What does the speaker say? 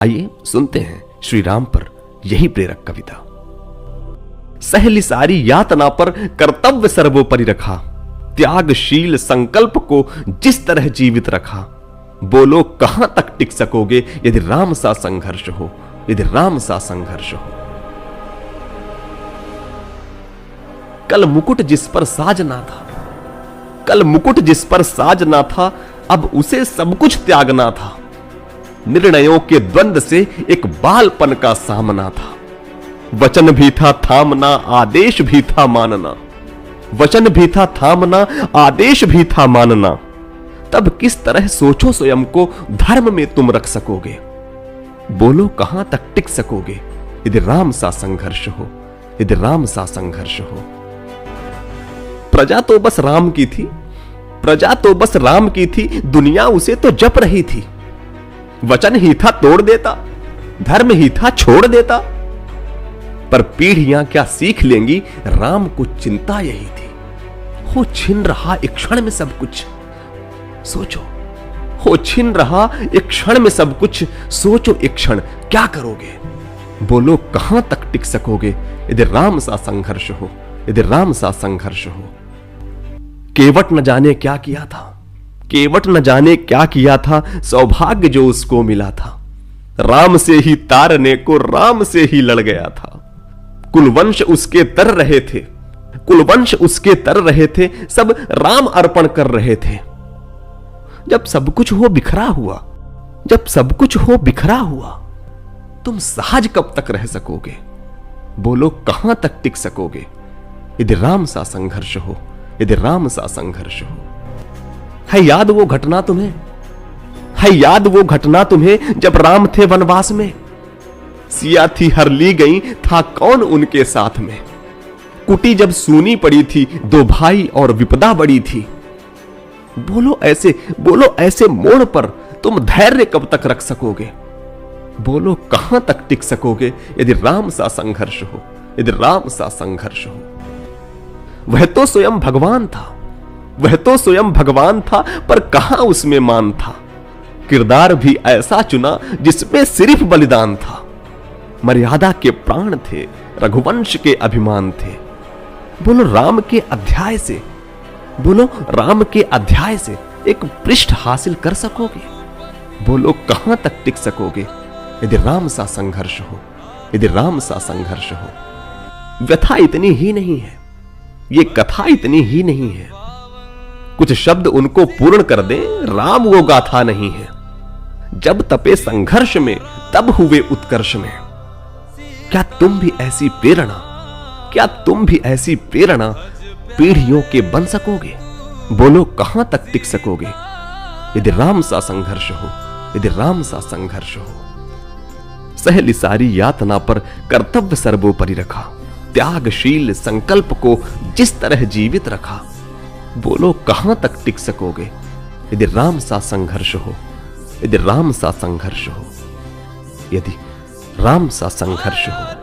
आइए सुनते हैं श्री राम पर यही प्रेरक कविता। सहली सारी यातना पर कर्तव्य सर्वोपरि रखा, त्यागशील संकल्प को जिस तरह जीवित रखा। बोलो कहां तक टिक सकोगे यदि राम सा संघर्ष हो, यदि राम सा संघर्ष हो। कल मुकुट जिस पर साज ना था, कल मुकुट जिस पर साज ना था, अब उसे सब कुछ त्यागना था। निर्णयों के द्वंद्व से एक बालपन का सामना था। वचन भी था थामना, आदेश भी था मानना। वचन भी था थामना, आदेश भी था मानना। तब किस तरह सोचो स्वयं को धर्म में तुम रख सकोगे। बोलो कहां तक टिक सकोगे यदि राम सा संघर्ष हो, यदि राम सा संघर्ष हो। प्रजा तो बस राम की थी, प्रजा तो बस राम की थी, दुनिया उसे तो जप रही थी। वचन ही था तोड़ देता, धर्म ही था छोड़ देता। पर पीढ़ियां क्या सीख लेंगी, राम को चिंता यही थी। हो छिन रहा एक क्षण में सब कुछ, सोचो। हो छिन रहा एक क्षण में सब कुछ, सोचो एक क्षण क्या करोगे। बोलो कहां तक टिक सकोगे यदि राम सा संघर्ष हो, यदि राम सा संघर्ष हो। केवट न जाने क्या किया था, केवट न जाने क्या किया था, सौभाग्य जो उसको मिला था। राम से ही तारने को राम से ही लड़ गया था। कुलवंश उसके तर रहे थे, कुलवंश उसके तर रहे थे, सब राम अर्पण कर रहे थे। जब सब कुछ हो बिखरा हुआ, जब सब कुछ हो बिखरा हुआ, तुम सहज कब तक रह सकोगे। बोलो कहां तक टिक सकोगे यदि राम सा संघर्ष हो, यदि राम सा संघर्ष हो। है याद वो घटना तुम्हें, है याद वो घटना तुम्हें जब राम थे वनवास में। सिया थी हर ली गई, था कौन उनके साथ में। कुटी जब सूनी पड़ी थी, दो भाई और विपदा बड़ी थी। बोलो ऐसे मोड़ पर तुम धैर्य कब तक रख सकोगे। बोलो कहां तक टिक सकोगे यदि राम सा संघर्ष हो, यदि राम सा संघर्ष हो। वह तो स्वयं भगवान था, वह तो स्वयं भगवान था, पर कहां उसमें मान था। किरदार भी ऐसा चुना जिसमें सिर्फ बलिदान था। मर्यादा के प्राण थे, रघुवंश के अभिमान थे। बोलो राम के अध्याय से, बोलो राम के अध्याय से एक पृष्ठ हासिल कर सकोगे। बोलो कहां तक टिक सकोगे यदि राम सा संघर्ष हो, यदि राम सा संघर्ष हो। व्यथा इतनी ही नहीं है, ये कथा इतनी ही नहीं है। कुछ शब्द उनको पूर्ण कर दे, राम वो गाथा नहीं है। जब तपे संघर्ष में तब हुए उत्कर्ष में। क्या तुम भी ऐसी प्रेरणा, क्या तुम भी ऐसी प्रेरणा पीढ़ियों के बन सकोगे। बोलो कहां तक टिक सकोगे यदि राम सा संघर्ष हो, यदि राम सा संघर्ष हो। सहली सारी यातना पर कर्तव्य सर्वोपरि रखा, त्यागशील संकल्प को जिस तरह जीवित रखा। बोलो कहां तक टिक सकोगे यदि राम सा संघर्ष हो, यदि राम सा संघर्ष हो, यदि राम सा संघर्ष हो।